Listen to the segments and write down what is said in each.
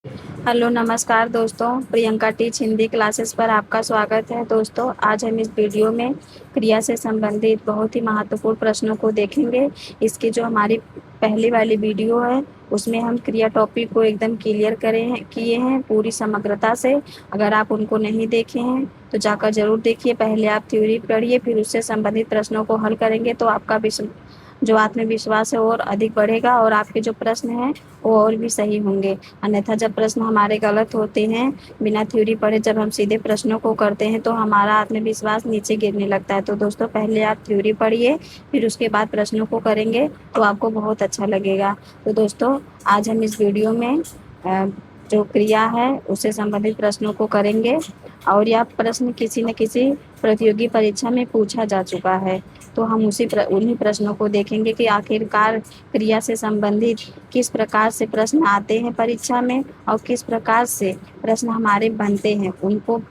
Hello नमस्कार दोस्तों, Priyanka teach Hindi classes पर आपका स्वागत है। दोस्तों, आज हम इस वीडियो में क्रिया से संबंधित बहुत ही महत्वपूर्ण प्रश्नों को देखेंगे। इसकी जो हमारी पहली वाली वीडियो है उसमें हम क्रिया टॉपिक को एकदम क्लियर किए हैं पूरी समग्रता से। अगर आप उनको नहीं देखे हैं तो जाकर जरूर देखिए। पहले आप थ्योरी पढ़िए, फिर उससे संबंधित प्रश्नों को हल करेंगे तो आपका जो आत्मविश्वास है और अधिक बढ़ेगा और आपके जो प्रश्न हैं वो और भी सही होंगे। अन्यथा जब प्रश्न हमारे गलत होते हैं, बिना थ्योरी पढ़े जब हम सीधे प्रश्नों को करते हैं तो हमारा आत्मविश्वास नीचे गिरने लगता है। तो दोस्तों, पहले आप थ्योरी पढ़िए, फिर उसके बाद प्रश्नों को करेंगे तो आपको बहुत अच्छा लगेगा। तो दोस्तों, आज हम इस वीडियो में जो क्रिया है उससे संबंधित प्रश्नों को करेंगे और यह प्रश्न किसी न किसी प्रतियोगी परीक्षा में पूछा जा चुका है। तो हम उन्हीं प्रश्नों को देखेंगे कि आखिरकार क्रिया से संबंधित किस प्रकार से प्रश्न आते हैं परीक्षा में और किस प्रकार से प्रश्न हमारे बनते हैं,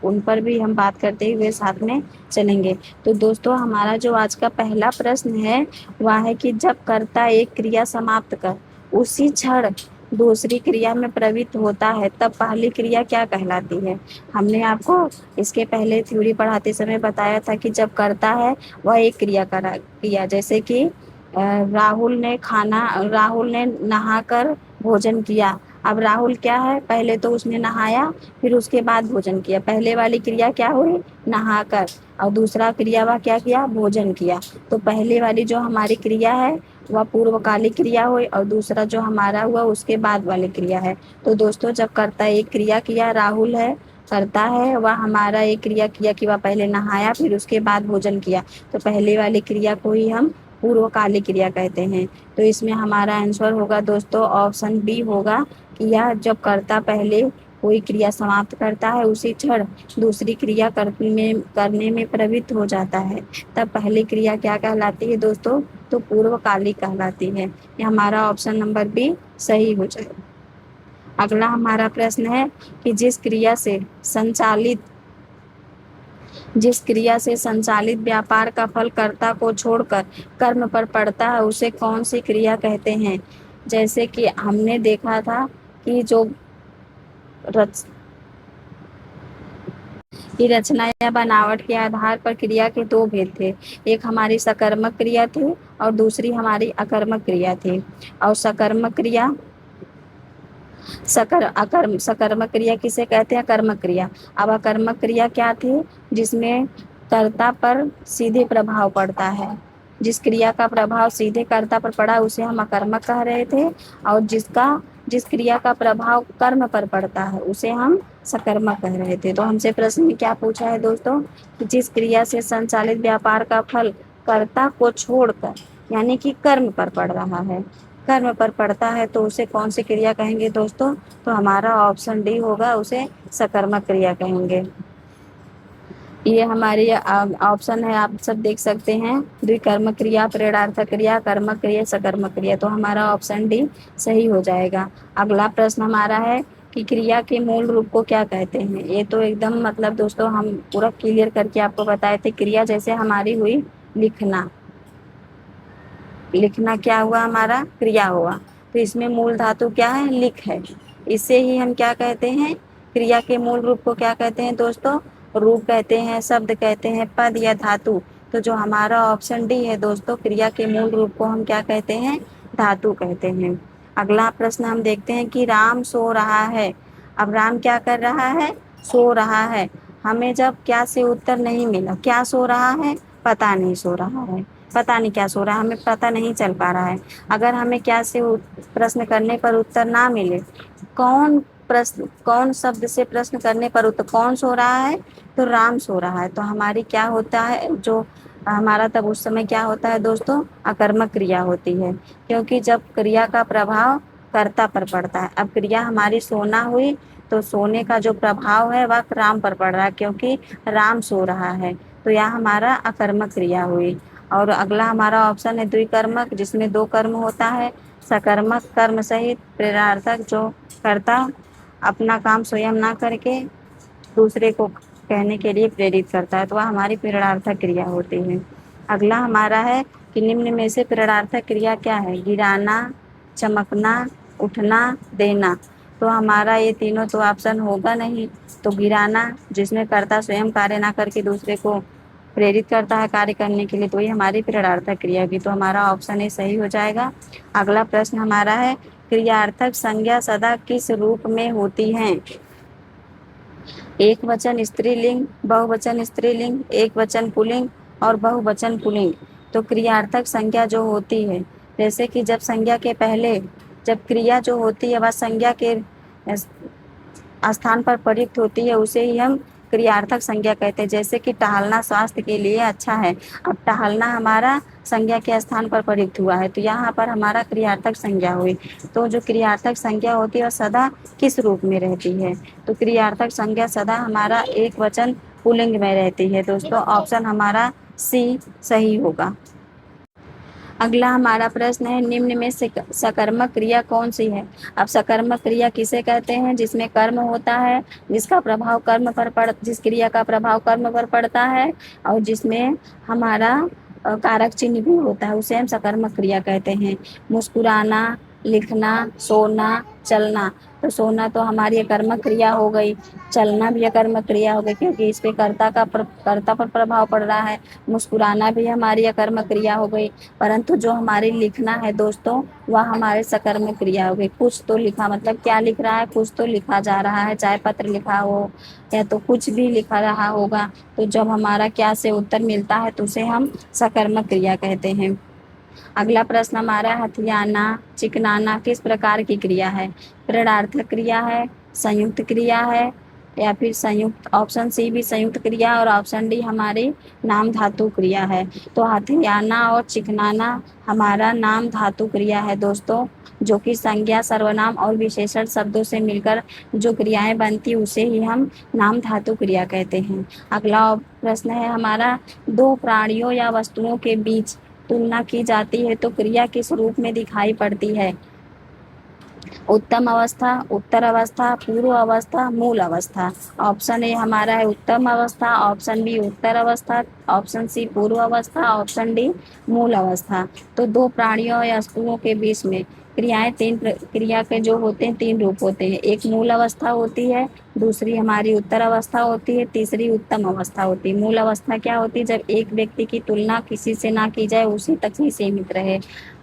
उन पर भी हम बात करते हुए साथ में चलेंगे। तो दोस्तों, हमारा जो आज का पहला प्रश्न है वह है कि जब कर्ता एक क्रिया समाप्त कर उसी क्षण दूसरी क्रिया में प्रवृत्त होता है तब पहली क्रिया क्या कहलाती है। हमने आपको इसके पहले थ्योरी पढ़ाते समय बताया था कि जब करता है वह एक किया, जैसे कि राहुल ने नहाकर भोजन किया। अब राहुल क्या है, पहले तो उसने नहाया फिर उसके बाद भोजन किया। पहले वाली क्रिया क्या हुई, नहाकर, और दूसरा क्रिया वह क्या किया, भोजन किया। तो पहले वाली जो हमारी क्रिया है वह पूर्वकालिक क्रिया हुई और दूसरा जो हमारा हुआ उसके बाद वाली क्रिया है। तो दोस्तों, जब कर्ता एक क्रिया किया, राहुल है करता है, वह हमारा एक क्रिया किया कि वह पहले नहाया फिर उसके बाद भोजन किया। तो पहले वाली क्रिया को ही हम पूर्वकालिक क्रिया कहते हैं। तो इसमें हमारा आंसर होगा दोस्तों ऑप्शन बी होगा कि यह जब कर्ता पहले कोई क्रिया समाप्त करता है उसी क्षण दूसरी क्रिया करने में प्रवृत्त हो जाता है तब पहली क्रिया क्या कहलाती है दोस्तों, तो पूर्वकालिक कहलाती है। ये हमारा ऑप्शन नंबर बी सही हो जाएगा। अगला हमारा प्रश्न है कि जिस क्रिया से संचालित व्यापार का फल कर्ता को छोड़कर कर्म पर पड़ता है उसे कौन सी क्रिया कहते हैं। जैसे कि हमने देखा था कि रचना या बनावट के आधार पर क्रिया के दो भेद थे। एक हमारी सकर्मक क्रिया थी और दूसरी हमारी अकर्मक क्रिया थी। और सकर्मक क्रिया किसे कहते हैं, कर्मक क्रिया। अब अकर्मक क्रिया क्या थी, जिसमें कर्ता पर सीधे प्रभाव पड़ता है। जिस क्रिया का प्रभाव सीधे कर्ता पर पड़ा उसे हम अकर्मक कह रहे थे और जिस क्रिया का प्रभाव कर्म पर पड़ता है उसे हम सकर्मक कह रहे थे। तो हमसे प्रश्न में क्या पूछा है दोस्तों, कि जिस क्रिया से संचालित व्यापार का फल कर्ता को छोड़कर यानी कि कर्म पर पड़ रहा है, कर्म पर पड़ता है तो उसे कौन सी क्रिया कहेंगे दोस्तों, तो हमारा ऑप्शन डी होगा, उसे सकर्मक क्रिया कहेंगे। ये हमारी ऑप्शन है, आप सब देख सकते हैं, द्विकर्मक क्रिया, प्रेरणार्थक क्रिया, कर्मक क्रिया, सकर्मक क्रिया। तो हमारा ऑप्शन डी सही हो जाएगा। अगला प्रश्न हमारा है कि क्रिया के मूल रूप को क्या कहते हैं। ये तो एकदम मतलब दोस्तों हम पूरा क्लियर करके आपको बताए थे। क्रिया जैसे हमारी हुई लिखना, लिखना क्या हुआ, हमारा क्रिया हुआ। तो इसमें मूल धातु क्या है, लिख है। इसे ही हम क्या कहते हैं, क्रिया के मूल रूप को क्या कहते हैं दोस्तों, रूप कहते हैं, शब्द कहते हैं, पद या धातु। तो जो हमारा ऑप्शन डी है दोस्तों, क्रिया के मूल रूप को हम क्या कहते हैं, धातु कहते हैं। अगला प्रश्न हम देखते हैं कि राम सो रहा है। अब राम क्या कर रहा है, सो रहा है। हमें जब क्या से उत्तर नहीं मिला, क्या सो रहा है, पता नहीं सो रहा है, पता नहीं क्या सो रहा है, हमें पता नहीं चल पा रहा है। अगर हमें क्या से प्रश्न करने पर उत्तर ना मिले, कौन शब्द से प्रश्न करने पर उत्तर, कौन सो रहा है, तो राम सो रहा है। तो हमारी क्या होता है, जो हमारा तब उस समय क्या होता है दोस्तों, अकर्मक क्रिया होती है, क्योंकि जब क्रिया का प्रभाव कर्ता पर पड़ता है। अब क्रिया हमारी सोना हुई तो सोने का जो प्रभाव है वह राम पर पड़ रहा है क्योंकि राम सो रहा है। तो यह हमारा अकर्मक क्रिया हुई। और अगला हमारा ऑप्शन है द्विकर्मक, जिसमें दो कर्म होता है। सकर्मक कर्म सहित प्रेरणार्थक, जो कर्ता अपना काम स्वयं ना करके दूसरे को कहने के लिए प्रेरित करता है, तो वह हमारी प्रेरणार्थक क्रिया होती है। अगला हमारा है कि निम्न में से प्रेरणार्थक क्रिया क्या है, गिराना, चमकना, उठना, देना। तो हमारा ये तीनों तो ऑप्शन होगा नहीं। तो गिराना, जिसमें कर्ता स्वयं कार्य ना करके दूसरे को प्रेरित करता है कार्य करने के लिए, तो ये हमारी प्रेरणार्थक क्रिया होगी। तो हमारा ऑप्शन ए सही हो जाएगा। अगला प्रश्न हमारा है, क्रियार्थक संज्ञा सदा किस रूप में होती है? एक वचन स्त्रीलिंग, बहुवचन स्त्रीलिंग, एक वचन पुल्लिंग और बहुवचन पुल्लिंग। तो क्रियार्थक संज्ञा जो होती है, जैसे कि जब संज्ञा के पहले, जब क्रिया जो होती है वह संज्ञा के स्थान पर प्रयुक्त होती है, उसे ही हम क्रियार्थक संज्ञा कहते हैं। जैसे कि टहलना स्वास्थ्य के लिए अच्छा है, अब टहलना हमारा संज्ञा के स्थान पर प्रयुक्त हुआ है, तो यहाँ पर हमारा क्रियार्थक संज्ञा हुई। तो जो क्रियार्थक संज्ञा होती है वह सदा किस रूप में रहती है? तो क्रियार्थक संज्ञा सदा हमारा एक वचन पुल्लिंग में रहती है। दोस्तों ऑप्शन हमारा सी सही होगा। अगला हमारा प्रश्न है, निम्न में से सकर्मक क्रिया कौन सी है? अब सकर्मक क्रिया किसे कहते हैं? जिसमें कर्म होता है, जिसका प्रभाव कर्म पर पड़ जिस क्रिया का प्रभाव कर्म पर पड़ता है और जिसमें हमारा कारक चिन्ह भी होता है, उसे हम सकर्मक क्रिया कहते हैं। मुस्कुराना, लिखना, सोना, चलना। तो सोना तो हमारी कर्मक क्रिया हो गई, चलना भी अकर्मक क्रिया हो गई क्योंकि इस पे कर्ता पर प्रभाव पड़ रहा है। मुस्कुराना भी हमारी अकर्मक क्रिया हो गई, परंतु जो हमारी लिखना है दोस्तों, वह हमारे सकर्मक क्रिया हो गई। कुछ तो लिखा, मतलब क्या लिख रहा है? कुछ तो लिखा जा रहा है, चाहे पत्र लिखा हो या तो कुछ भी लिखा रहा होगा। तो जब हमारा क्या से उत्तर मिलता है तो उसे हम सकर्मक क्रिया कहते हैं। अगला प्रश्न हमारा, हथियाना, चिकनाना किस प्रकार की क्रिया है? प्रेरणार्थक क्रिया है, संयुक्त क्रिया है या फिर संयुक्त, ऑप्शन सी भी संयुक्त क्रिया और ऑप्शन डी हमारी नाम धातु क्रिया है। तो हथियाना और चिकनाना हमारा नाम धातु क्रिया है दोस्तों, जो कि संज्ञा, सर्वनाम और विशेषण शब्दों से मिलकर जो क्रियाएं बनती उसे ही हम नाम धातु क्रिया कहते हैं। अगला प्रश्न है हमारा, दो प्राणियों या वस्तुओं के बीच तुलना की जाती है तो क्रिया किस रूप में दिखाई पड़ती है? उत्तम अवस्था, उत्तर अवस्था, पूर्व अवस्था, मूल अवस्था। ऑप्शन ए हमारा है उत्तम अवस्था, ऑप्शन बी उत्तर अवस्था, ऑप्शन सी पूर्व अवस्था, ऑप्शन डी मूल अवस्था। तो दो प्राणियों या वस्तुओं के बीच में क्रियाएं क्रिया के जो होते हैं तीन रूप होते हैं। एक मूल अवस्था होती है, दूसरी हमारी उत्तर अवस्था होती है, तीसरी उत्तम अवस्था होती है। मूल अवस्था क्या होती है? जब एक व्यक्ति की तुलना किसी से ना की जाए, उसी तक ही सीमित रहे।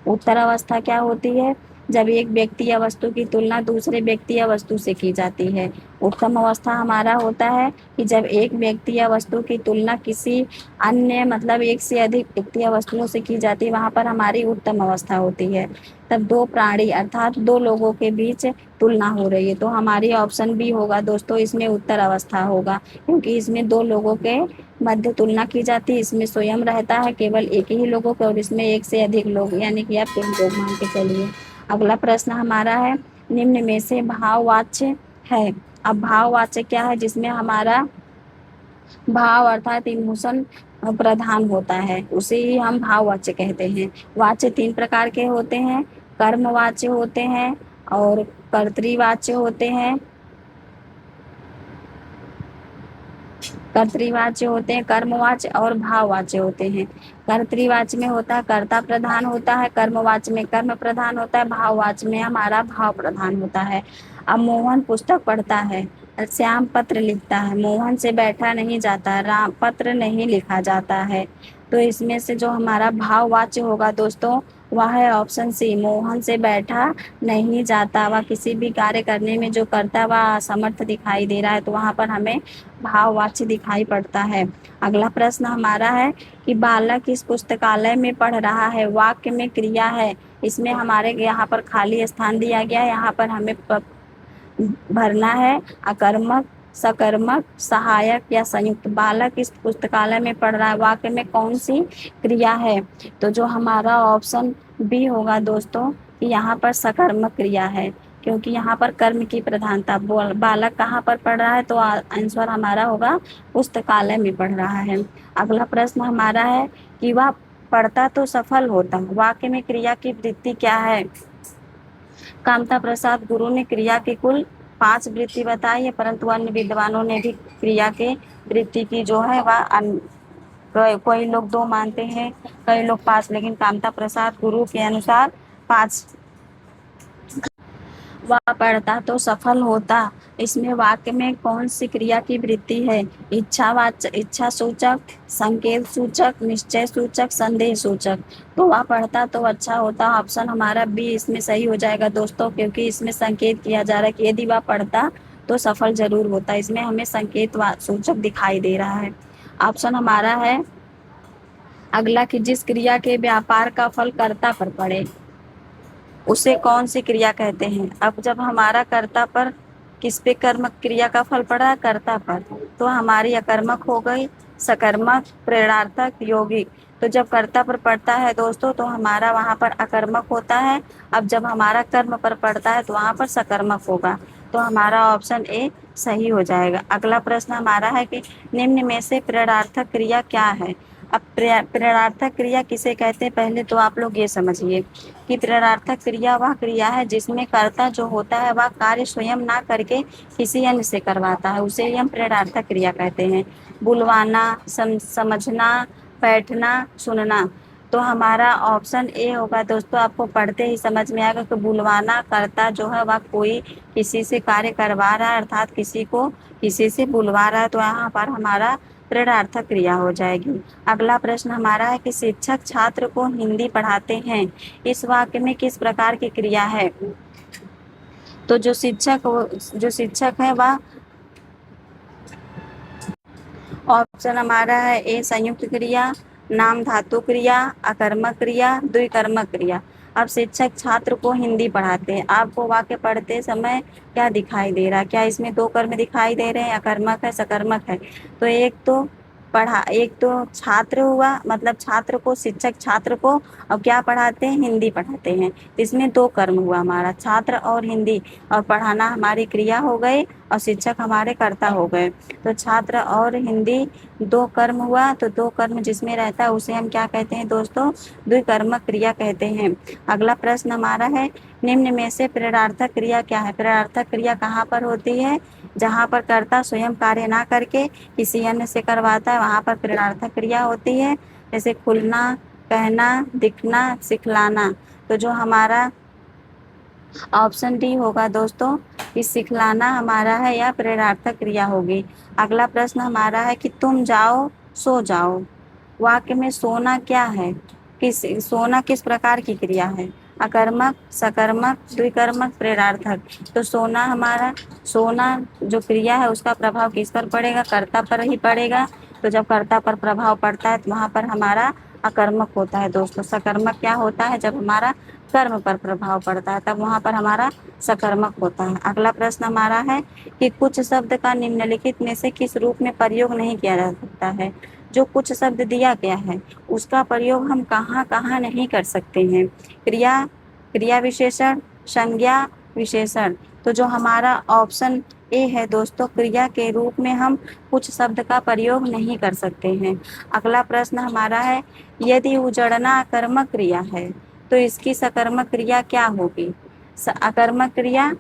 उत्तर अवस्था क्या होती है? जब एक व्यक्ति या वस्तु की तुलना दूसरे व्यक्ति या वस्तु से की जाती है। उत्तम अवस्था हमारा होता है कि जब एक व्यक्ति या वस्तु की तुलना किसी अन्य, मतलब एक से अधिक व्यक्ति या वस्तुओं से की जाती है, वहां पर हमारी उत्तम अवस्था होती है। तब दो प्राणी अर्थात दो लोगों के बीच तुलना हो रही है, तो हमारी ऑप्शन बी होगा दोस्तों, इसमें उत्तर अवस्था होगा, क्योंकि इसमें दो लोगों के मध्य तुलना की जाती है। इसमें स्वयं रहता है केवल एक ही लोगों के और इसमें एक से अधिक लोग, यानी कि आप तीन लोग मान के चलिए। अगला प्रश्न हमारा है, निम्न में से भाववाच्य है। अब भाववाच्य क्या है? जिसमें हमारा भाव अर्थात इमोशन प्रधान होता है, उसे ही हम भाववाच्य कहते हैं। वाच्य तीन प्रकार के होते हैं, कर्मवाच्य होते हैं और कर्तृवाच्य होते हैं, कर्तृवाच्य होते हैं, कर्मवाच्य और भाववाच्य होते हैं। कर्तृवाच्य में होता है कर्ता प्रधान होता है, कर्मवाच्य में कर्म प्रधान होता है, भाववाच्य में हमारा भाव प्रधान होता है। अब मोहन पुस्तक पढ़ता है, श्याम पत्र लिखता है, मोहन से बैठा नहीं जाता, राम पत्र नहीं लिखा जाता है। तो इसमें से जो हमारा भाववाच्य होगा दोस्तों, वह है ऑप्शन सी, मोहन से बैठा नहीं जाता। वह किसी भी कार्य करने में जो करता वह असमर्थ दिखाई दे रहा है, तो वहाँ पर हमें भाववाच्य दिखाई पड़ता है। अगला प्रश्न हमारा है कि बालक इस पुस्तकालय में पढ़ रहा है, वाक्य में क्रिया है, इसमें हमारे यहाँ पर खाली स्थान दिया गया है, यहाँ पर हमें भरना है अकर्मक, सकर्मक, सहायक या संयुक्त। बालक इस पुस्तकालय में पढ़ रहा है, वाक्य में कौन सी क्रिया है? तो जो हमारा ऑप्शन बी होगा दोस्तों, कि यहाँ पर सकर्मक क्रिया है, क्योंकि यहाँ पर कर्म की प्रधानता। बालक कहाँ पर पढ़ रहा है? तो आंसर हमारा होगा पुस्तकालय में पढ़ रहा है। अगला प्रश्न हमारा है कि वह पढ़ता तो सफल होता, वाक्य में क्रिया की वृत्ति क्या है? कामता प्रसाद गुरु ने क्रिया की कुल 5 वृत्ति बताई है, परंतु अन्य विद्वानों ने भी क्रिया के वृत्ति की जो है वह कोई लोग 2 मानते हैं, कई लोग 5, लेकिन कामता प्रसाद गुरु के अनुसार 5 वह पढ़ता तो सफल होता। इसमें वाक्य में कौन सी क्रिया की वृत्ति है? इच्छावाचक, इच्छा सूचक, संकेत सूचक, निश्चय सूचक, संदेह सूचक। तो वह पढ़ता तो अच्छा होता। ऑप्शन हमारा बी इसमें सही हो जाएगा दोस्तों, क्योंकि इसमें संकेत किया जा रहा है कि यदि वह पढ़ता तो सफल जरूर होता। इसमें हमें संकेत सूचक दिखाई दे रहा है। ऑप्शन हमारा है अगला कि जिस क्रिया के व्यापार का फल कर्ता पर पड़े उसे कौन सी क्रिया कहते हैं? अब जब हमारा कर्ता पर किस पे कर्म क्रिया का फल पड़ा? कर्ता पर। तो हमारी अकर्मक हो गई, सकर्मक, प्रेरणार्थक, यौगिक। तो जब कर्ता पर पड़ता है दोस्तों तो हमारा वहां पर अकर्मक होता है। अब जब हमारा कर्म पर पड़ता है तो वहां पर सकर्मक होगा। तो हमारा ऑप्शन ए सही हो जाएगा। अगला प्रश्न हमारा है कि निम्न में से प्रेरणार्थक क्रिया क्या है? अब प्रेरणार्थक क्रिया किसे कहते हैं? पहले तो आप लोग ये समझिए कि प्रेरणार्थक क्रिया वह क्रिया है जिसमें कर्ता जो होता है वह कार्य स्वयं ना करके किसी अन्य से करवाता है, उसे ही हम प्रेरणार्थक क्रिया कहते हैं। बुलवाना, समझना, बैठना, सुनना। तो हमारा ऑप्शन ए होगा दोस्तों। आपको पढ़ते ही समझ में आएगा कि बुलवाना कर्ता जो है वह कोई किसी से कार्य करवा रहा है, अर्थात किसी को किसी से बुलवा रहा है, तो यहाँ पर हमारा प्रेरणार्थक क्रिया हो जाएगी। अगला प्रश्न हमारा है कि शिक्षक छात्र को हिंदी पढ़ाते हैं, इस वाक्य में किस प्रकार की क्रिया है? तो जो शिक्षक है वह ऑप्शन हमारा है ए संयुक्त क्रिया, नाम धातु क्रिया, अकर्मक क्रिया, द्विकर्मक क्रिया। अब शिक्षक छात्र को हिंदी पढ़ाते हैं। आपको वाक्य पढ़ते समय क्या दिखाई दे रहा है? क्या इसमें दो कर्म दिखाई दे रहे हैं? अकर्मक है, सकर्मक है? तो एक तो छात्र हुआ, मतलब छात्र को, शिक्षक छात्र को अब क्या पढ़ाते हैं? हिंदी पढ़ाते हैं। इसमें दो कर्म हुआ हमारा, छात्र और हिंदी, और पढ़ाना हमारी क्रिया हो गई और शिक्षक हमारे कर्ता हो गए। तो छात्र और हिंदी दो कर्म हुआ, तो दो कर्म जिसमें रहता है उसे हम क्या कहते हैं दोस्तों? द्विकर्मक क्रिया कहते हैं। अगला प्रश्न हमारा है निम्न में से प्रेरणार्थक क्रिया क्या है? प्रेरणार्थक क्रिया कहाँ पर होती है? जहाँ पर कर्ता स्वयं कार्य ना करके किसी अन्य से करवाता है वहाँ पर प्रेरणार्थक क्रिया होती है। जैसे खुलना, कहना, दिखना, सिखलाना। तो जो हमारा ऑप्शन डी होगा दोस्तों कि सिखलाना हमारा है या प्रेरणार्थक क्रिया होगी। अगला प्रश्न हमारा है कि तुम जाओ सो जाओ, वाक्य में सोना क्या है? सोना किस प्रकार की क्रिया है? अकर्मक, सकर्मक, द्विकर्मक, प्रेरणार्थक। तो सोना जो क्रिया है उसका प्रभाव किस पर पड़ेगा? कर्ता पर ही पड़ेगा। तो जब कर्ता पर प्रभाव पड़ता है तो वहां पर हमारा अकर्मक होता है दोस्तों। सकर्मक क्या होता है? जब हमारा कर्म पर प्रभाव पड़ता है तब वहां पर हमारा सकर्मक होता है। अगला प्रश्न हमारा है कि कुछ शब्द का निम्नलिखित में से किस रूप में प्रयोग नहीं किया जा सकता है? जो कुछ शब्द दिया गया है उसका प्रयोग हम कहाँ कहाँ नहीं कर सकते हैं? क्रिया, क्रिया विशेषण, संज्ञा, विशेषण। तो जो हमारा ऑप्शन ए है दोस्तों, क्रिया के रूप में हम कुछ शब्द का प्रयोग नहीं कर सकते हैं। अगला प्रश्न हमारा है यदि उजड़ना अकर्मक क्रिया है तो इसकी सकर्मक क्रिया क्या होगी? अकर्मक क्रिया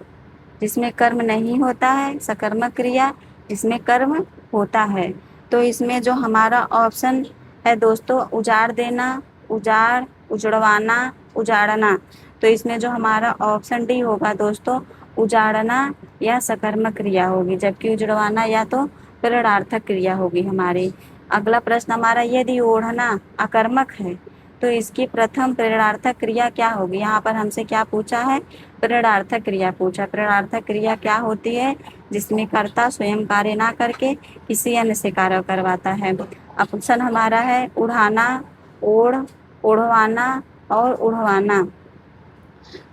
जिसमें कर्म नहीं होता है, सकर्मक क्रिया जिसमें कर्म होता है। तो इसमें जो हमारा ऑप्शन है दोस्तों उजाड़ देना, उजाड़, उजड़वाना, उजाड़ना। तो इसमें जो हमारा ऑप्शन डी होगा दोस्तों उजाड़ना या सकर्मक क्रिया होगी, जबकि उजड़वाना या तो प्रेरणार्थक क्रिया होगी हमारी। अगला प्रश्न हमारा यदि ओढ़ना अकर्मक है तो इसकी प्रथम प्रेरणार्थक क्रिया क्या होगी? यहाँ पर हमसे क्या पूछा है? प्रेरणार्थक क्रिया पूछा। प्रेरणार्थक क्रिया क्या होती है? जिसमें कर्ता स्वयं कार्य ना करके किसी अन्य से कार्य करवाता है। ऑप्शन हमारा है उड़ाना, ओढ़, ओढ़वाना और उड़वाना।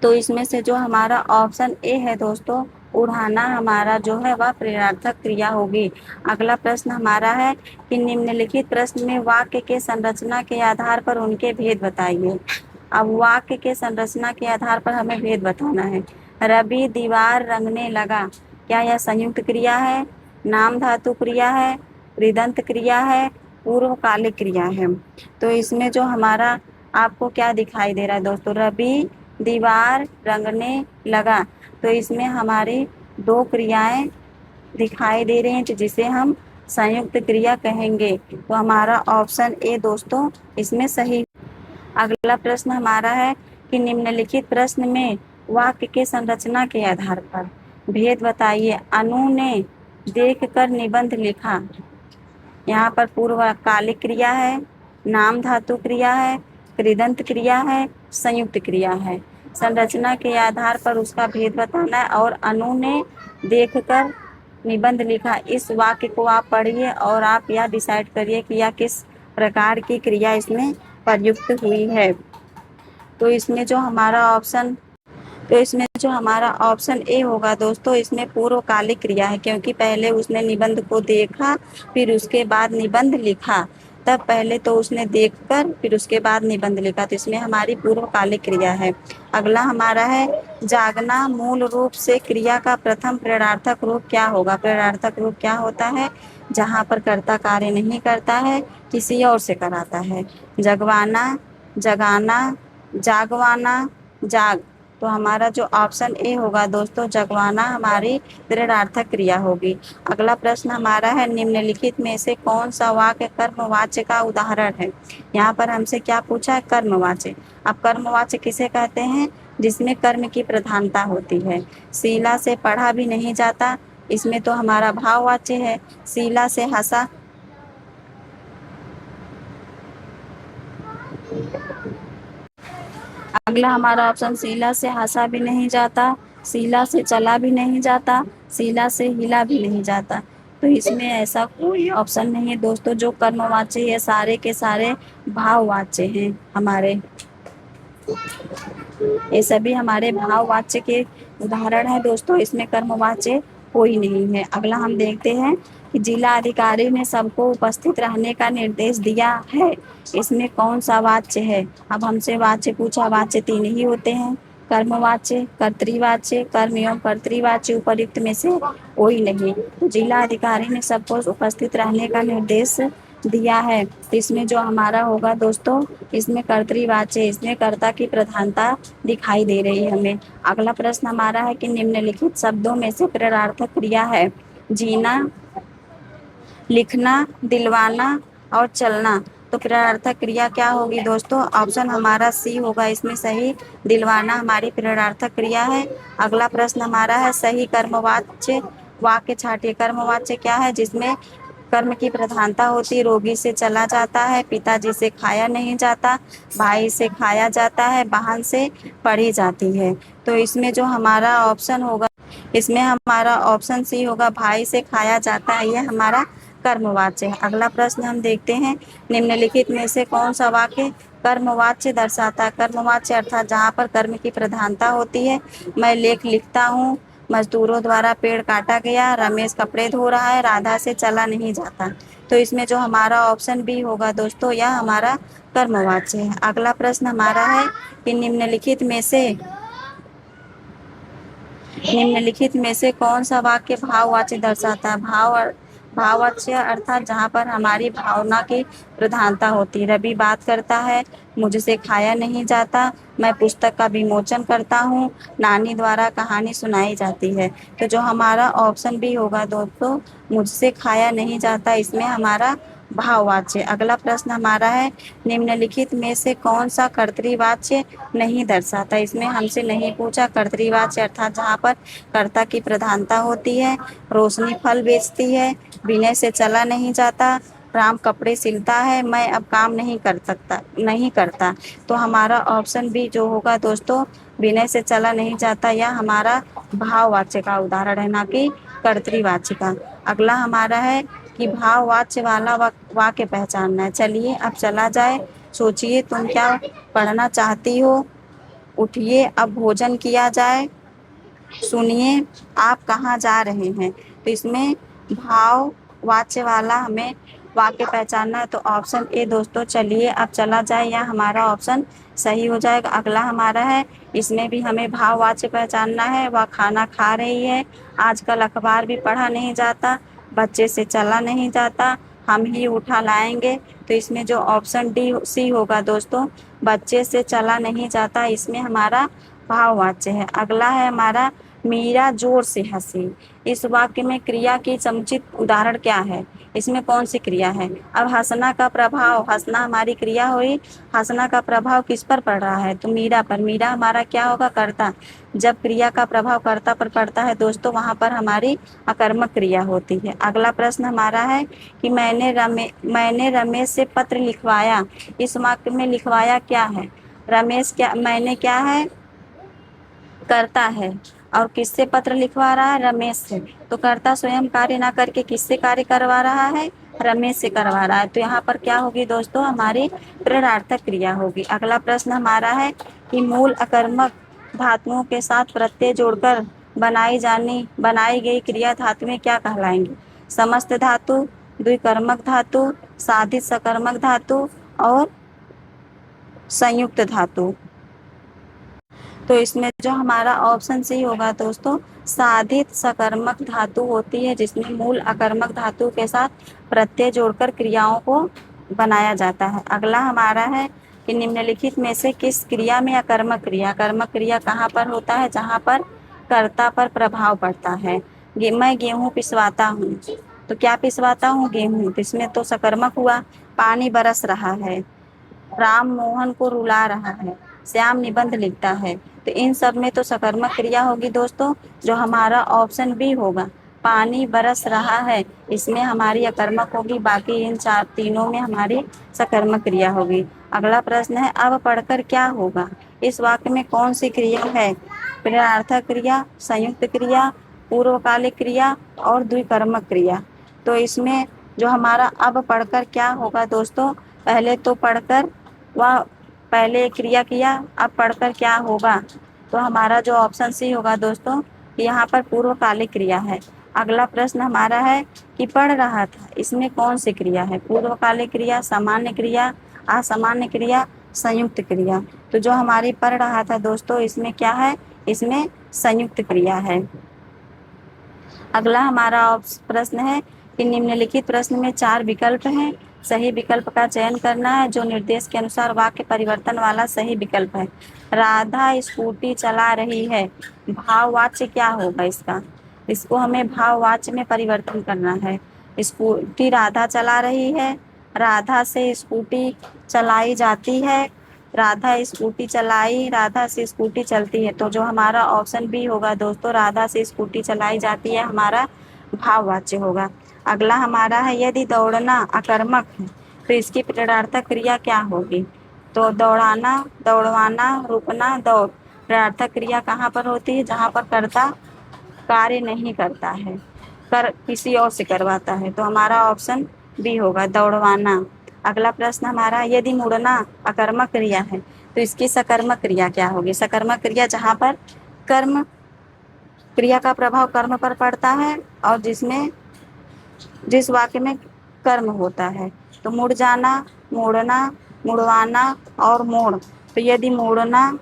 तो इसमें से जो हमारा ऑप्शन ए है दोस्तों उड़ाना हमारा जो है वह प्रेरणार्थक क्रिया होगी। अगला प्रश्न हमारा है कि निम्नलिखित प्रश्न में वाक्य के संरचना के आधार पर उनके भेद बताइए। अब वाक्य के संरचना के आधार पर हमें भेद बताना है। रवि दीवार रंगने लगा, क्या यह संयुक्त क्रिया है, नाम धातु क्रिया है, कृदंत क्रिया है, पूर्वकालिक क्रिया है? तो इसमें जो हमारा आपको क्या दिखाई दे रहा है दोस्तों? रवि दीवार रंगने लगा। तो इसमें हमारी दो क्रियाएं दिखाई दे रही हैं जिसे हम संयुक्त क्रिया कहेंगे। तो हमारा ऑप्शन ए दोस्तों इसमें सही। अगला प्रश्न हमारा है कि निम्नलिखित प्रश्न में वाक्य के संरचना के आधार पर भेद बताइए। अनु ने देख कर निबंध लिखा। यहाँ पर पूर्वकालिक क्रिया है, नाम धातु क्रिया है, कृदंत क्रिया है, संयुक्त क्रिया है। संरचना के आधार पर उसका भेद बताना है। और अनु ने देखकर निबंध लिखा, इस वाक्य को आप पढ़िए और आप यह डिसाइड करिए कि यह किस प्रकार की क्रिया इसमें प्रयुक्त हुई है। तो इसमें जो हमारा ऑप्शन ए होगा दोस्तों, इसमें पूर्वकालिक क्रिया है, क्योंकि पहले उसने निबंध को देखा फिर उसके बाद निबंध लिखा। तब पहले तो उसने देखकर फिर उसके बाद निबंध लिखा, तो इसमें हमारी पूर्वकालिक क्रिया है। अगला हमारा है जागना। मूल रूप से क्रिया का प्रथम प्रेरणार्थक रूप क्या होगा? प्रेरणार्थक रूप क्या होता है? जहाँ पर कर्ता कार्य नहीं करता है, किसी और से कराता है। जगवाना, जगाना, जागवाना, जाग। तो हमारा जो ऑप्शन ए होगा दोस्तों, जगवाना हमारी प्रेरणार्थक क्रिया होगी। अगला प्रश्न हमारा है निम्नलिखित में से कौन सा वाक्य कर्मवाच्य का उदाहरण है? यहाँ पर हमसे क्या पूछा है? कर्मवाच्य। अब कर्मवाच्य किसे कहते हैं? जिसमें कर्म की प्रधानता होती है। शीला से पढ़ा भी नहीं जाता, इसमें तो हमारा भाववाच्य है। शीला से हंसा, अगला हमारा ऑप्शन शीला से हंसा भी नहीं जाता, शीला से चला भी नहीं जाता, शीला से हिला भी नहीं जाता। तो इसमें ऐसा कोई ऑप्शन नहीं है दोस्तों जो कर्मवाच्य है, सारे के सारे भाववाच्य हैं हमारे। ये सभी हमारे भाववाच्य के उदाहरण है दोस्तों, इसमें कर्मवाच्य कोई नहीं है। अगला हम देखते हैं कि जिला अधिकारी ने सबको उपस्थित रहने का निर्देश दिया है, इसमें कौन सा वाच्य है? अब हमसे वाच्य पूछा, वाच्य तीन ही होते हैं, कर्मवाच्य, कर्तृवाच्य, कर्म एवं कर्तृवाच्य, उपयुक्त में से कोई नहीं। तो जिला अधिकारी ने सबको उपस्थित रहने का निर्देश दिया है, तो इसमें जो हमारा होगा दोस्तों, इसमें कर्तृवाच्य, इसमें कर्ता की प्रधानता दिखाई दे रही है हमें। अगला प्रश्न हमारा है कि निम्नलिखित शब्दों में से प्रेरणार्थक क्रिया है? जीना, लिखना, दिलवाना और चलना। तो प्रेरणार्थक क्रिया क्या होगी दोस्तों? ऑप्शन हमारा सी होगा इसमें सही, दिलवाना हमारी प्रेरणार्थक क्रिया है। अगला प्रश्न हमारा है सही कर्मवाच्य वाक्य छाटिए। कर्मवाच्य क्या है? जिसमें कर्म की प्रधानता होती। रोगी से चला जाता है, पिताजी से खाया नहीं जाता, भाई से खाया जाता है, बहन से पढ़ी जाती है। तो इसमें जो हमारा ऑप्शन होगा, इसमें हमारा ऑप्शन सी होगा, भाई से खाया जाता है, यह हमारा कर्मवाच्य है। अगला प्रश्न हम देखते हैं निम्नलिखित में से कौन सा वाक्य कर्मवाच्य दर्शाता है? कर्मवाच्य अर्थात जहाँ पर कर्म की प्रधानता होती है। मैं लेख लिखता हूँ, मजदूरों द्वारा पेड़ काटा गया, रमेश कपड़े धो रहा है, राधा से चला नहीं जाता। तो इसमें जो हमारा ऑप्शन बी होगा दोस्तों, यह हमारा कर्मवाच्य है। अगला प्रश्न हमारा है कि निम्नलिखित में से कौन सा वाक्य भाववाच्य दर्शाता है? भाववाच्य अर्थात जहाँ पर हमारी भावना की प्रधानता होती है। रवि बात करता है, मुझसे खाया नहीं जाता, मैं पुस्तक का विमोचन करता हूँ, नानी द्वारा कहानी सुनाई जाती है। तो जो हमारा ऑप्शन बी होगा दोस्तों, मुझसे खाया नहीं जाता, इसमें हमारा भाववाच्य। अगला प्रश्न हमारा है निम्नलिखित में से कौन सा कर्तृवाच्य नहीं दर्शाता? इसमें हमसे नहीं पूछा। कर्तृवाच्य अर्थात जहाँ पर कर्ता की प्रधानता होती है। रोशनी फल बेचती है, विनय से चला नहीं जाता, राम कपड़े सिलता है, मैं अब काम नहीं करता। तो हमारा ऑप्शन बी जो होगा दोस्तों, विनय से चला नहीं जाता, यह हमारा भाववाच्य का उदाहरण है, ना कि कर्तृवाच्य का। अगला हमारा है कि भाववाच्य वाला वाक्य पहचानना है। चलिए अब चला जाए, सोचिए तुम क्या पढ़ना चाहती हो, उठिए अब भोजन किया जाए, सुनिए आप कहाँ जा रहे हैं। तो इसमें भाववाच्य वाला हमें वाक्य पहचानना है, तो ऑप्शन ए दोस्तों, चलिए अब चला जाए, या हमारा ऑप्शन सही हो जाएगा। अगला हमारा है, इसमें भी हमें भाववाच्य पहचानना है। वह खाना खा रही है, आजकल अखबार भी पढ़ा नहीं जाता, बच्चे से चला नहीं जाता, हम ही उठा लाएंगे। तो इसमें जो ऑप्शन डी सी होगा दोस्तों, बच्चे से चला नहीं जाता, इसमें हमारा भाववाच्य है। अगला है हमारा मीरा जोर से हंसी। इस वाक्य में क्रिया की समुचित उदाहरण क्या है? इसमें कौन सी क्रिया है? अब हंसना का प्रभाव, हंसना हमारी क्रिया हुई, हंसना का प्रभाव किस पर पड़ रहा है? तो मीरा पर। मीरा हमारा क्या होगा? कर्ता। जब क्रिया का प्रभाव कर्ता पर पड़ता है दोस्तों, वहां पर हमारी अकर्मक क्रिया होती है। अगला प्रश्न हमारा है कि मैंने रमेश से पत्र लिखवाया। इस वाक्य में लिखवाया क्या है? रमेश क्या, मैंने क्या है? करता है। और किससे पत्र लिखवा रहा है? रमेश से। तो कर्ता स्वयं कार्य ना करके किससे कार्य करवा रहा है? रमेश से करवा रहा है। तो यहाँ पर क्या होगी दोस्तों? हमारी प्रेरणार्थक क्रिया होगी। अगला प्रश्न हमारा है कि मूल अकर्मक धातुओं के साथ प्रत्यय जोड़कर बनाई गई क्रिया धातुएं क्या कहलाएंगी? समस्त धातु, द्विकर्मक धातु, साधित सकर्मक धातु और संयुक्त धातु। तो इसमें जो हमारा ऑप्शन सी होगा दोस्तों, साधित सकर्मक धातु होती है जिसमें मूल अकर्मक धातु के साथ प्रत्यय जोड़कर क्रियाओं को बनाया जाता है। अगला हमारा है कि निम्नलिखित में से किस क्रिया में अकर्मक क्रिया कहाँ पर होता है? जहाँ पर कर्ता पर प्रभाव पड़ता है। मैं गेहूँ पिसवाता हूँ। तो क्या पिसवाता हूँ? गेहूँ। तो इसमें तो सकर्मक हुआ। पानी बरस रहा है। राम मोहन को रुला रहा है। श्याम निबंध लिखता है। तो इन सब में तो सकर्मक क्रिया होगी दोस्तों, जो हमारा ऑप्शन बी होगा। पानी बरस रहा है, इसमें हमारी अकर्मक होगी, बाकी इन तीनों में हमारी सकर्मक क्रिया होगी। अगला प्रश्न है, अब पढ़कर क्या होगा? इस वाक्य में कौन सी क्रिया है? प्रेरणार्थक क्रिया, संयुक्त क्रिया, पूर्वकालिक क्रिया और द्विकर्मक क्रिया। तो इसमें जो हमारा अब पढ़कर क्या होगा दोस्तों, पहले तो पढ़कर वह पहले क्रिया किया, अब पढ़कर क्या होगा? तो हमारा जो ऑप्शन सी होगा दोस्तों, यहाँ पर पूर्वकालिक क्रिया है। अगला प्रश्न हमारा है कि पढ़ रहा था, इसमें कौन सी क्रिया है? पूर्वकालिक क्रिया, सामान्य क्रिया, असामान्य क्रिया, संयुक्त क्रिया। तो जो हमारी पढ़ रहा था दोस्तों, इसमें क्या है? इसमें संयुक्त क्रिया है। अगला हमारा प्रश्न है कि निम्नलिखित प्रश्न में 4 विकल्प हैं, सही विकल्प का चयन करना है। जो निर्देश के अनुसार वाक्य परिवर्तन वाला सही विकल्प है। राधा स्कूटी चला रही है, भाववाच्य क्या होगा इसका? इसको हमें भाववाच्य में परिवर्तन करना है। स्कूटी राधा चला रही है, राधा से स्कूटी चलाई जाती है, राधा से स्कूटी चलती है। तो जो हमारा ऑप्शन बी होगा दोस्तों, राधा से स्कूटी चलाई जाती है, हमारा भाववाच्य होगा। अगला हमारा है, यदि दौड़ना अकर्मक है तो इसकी प्रेरणार्थक क्रिया क्या होगी? तो दौड़ाना, दौड़वाना, रुकना, दौड़। प्रेरणार्थक क्रिया कहाँ पर होती है? जहाँ पर कर्ता कार्य नहीं करता है, कर किसी और से करवाता है। तो हमारा ऑप्शन बी होगा, दौड़वाना। अगला प्रश्न हमारा, यदि मुड़ना अकर्मक क्रिया है तो इसकी सकर्मक क्रिया क्या होगी? सकर्मक क्रिया जहाँ पर कर्म क्रिया का प्रभाव कर्म पर पड़ता है और जिस वाक्य में कर्म होता है। तो मुड़ जाना, मोड़ना, मुड़वाना और मोड़। तो यदि मोड़ना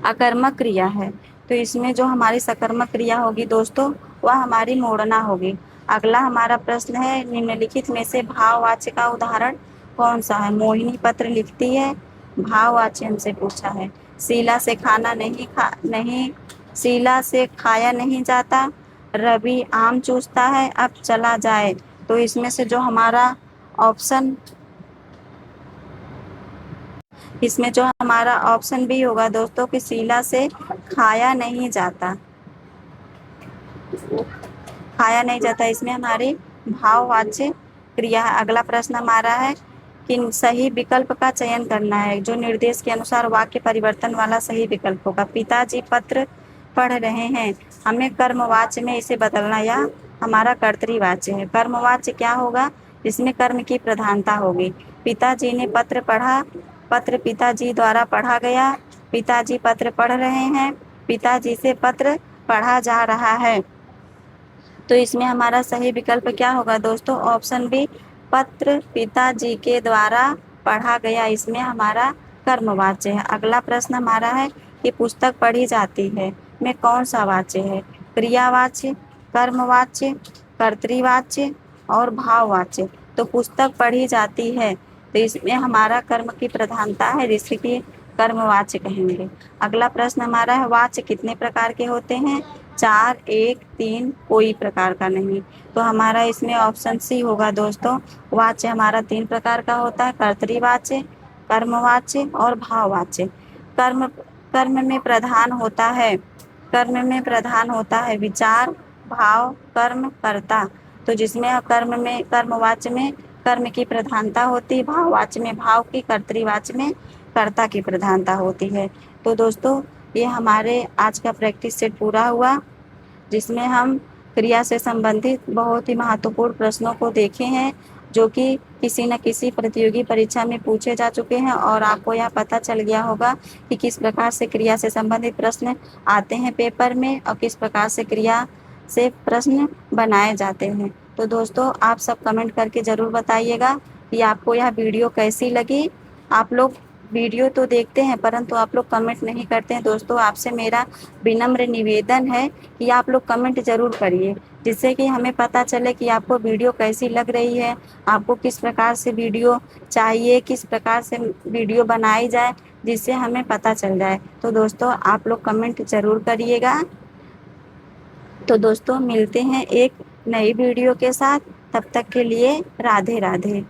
अकर्मक क्रिया है तो इसमें जो हमारी सकर्मक क्रिया होगी दोस्तों, वह हमारी मोड़ना होगी। अगला हमारा प्रश्न है, निम्नलिखित में से भाववाच्य का उदाहरण कौन सा है? मोहिनी पत्र लिखती है, भाववाच्य हमसे पूछा है। शीला से खाया नहीं जाता, रवि आम चूसता है, अब चला जाए। तो इसमें से जो हमारा ऑप्शन बी होगा दोस्तों कि शीला से खाया नहीं जाता, इसमें हमारी भाववाच्य क्रिया है। अगला प्रश्न हमारा है कि सही विकल्प का चयन करना है। जो निर्देश के अनुसार वाक्य परिवर्तन वाला सही विकल्प होगा। पिताजी पत्र पढ़ रहे हैं, हमें कर्मवाच्य में इसे बदलना, या हमारा कर्तृवाच्य है। कर्मवाच्य क्या होगा? इसमें कर्म की प्रधानता होगी। पिताजी ने पत्र पढ़ा, पत्र पिताजी द्वारा पढ़ा गया, पिताजी पत्र पढ़ रहे हैं, पिताजी से पत्र पढ़ा जा रहा है। तो इसमें हमारा सही विकल्प क्या होगा दोस्तों? ऑप्शन बी, पत्र पिताजी के द्वारा पढ़ा गया, इसमें हमारा कर्मवाच्य है। अगला प्रश्न हमारा है कि पुस्तक पढ़ी जाती है में कौन सा वाच्य है? क्रियावाच्य, कर्मवाच्य, कर्तृवाच्य और भाववाच्य। तो पुस्तक पढ़ी जाती है तो इसमें हमारा कर्म की प्रधानता है, जिसकी कर्मवाच्य कहेंगे। अगला प्रश्न हमारा है वाच्य कितने प्रकार के होते हैं? 4, 1, 3, कोई प्रकार का नहीं। तो हमारा इसमें ऑप्शन सी होगा दोस्तों। वाच्य हमारा 3 प्रकार का होता है, कर्तृवाच्य, कर्मवाच्य और भाववाच्य। कर्म कर्म में प्रधान होता है, कर्म में प्रधान होता है विचार, भाव, कर्म, कर्ता। तो जिसमें कर्मवाच्य में कर्म की प्रधानता होती है, भाववाच्य में भाव की, कर्तृवाच्य में कर्ता की प्रधानता होती है। तो दोस्तों ये हमारे आज का प्रैक्टिस सेट पूरा हुआ, जिसमें हम क्रिया से संबंधित बहुत ही महत्वपूर्ण प्रश्नों को देखे हैं, जो कि किसी न किसी प्रतियोगी परीक्षा में पूछे जा चुके हैं और आपको यह पता चल गया होगा कि किस प्रकार से क्रिया से संबंधित प्रश्न आते हैं पेपर में और किस प्रकार से क्रिया से प्रश्न बनाए जाते हैं। तो दोस्तों आप सब कमेंट करके ज़रूर बताइएगा कि आपको यह वीडियो कैसी लगी। आप लोग वीडियो तो देखते हैं परंतु आप लोग कमेंट नहीं करते हैं। दोस्तों आपसे मेरा विनम्र निवेदन है कि आप लोग कमेंट ज़रूर करिए, जिससे कि हमें पता चले कि आपको वीडियो कैसी लग रही है, आपको किस प्रकार से वीडियो चाहिए, किस प्रकार से वीडियो बनाई जाए, जिससे हमें पता चल जाए। तो दोस्तों आप लोग कमेंट ज़रूर करिएगा। तो दोस्तों मिलते हैं एक नई वीडियो के साथ, तब तक के लिए राधे राधे।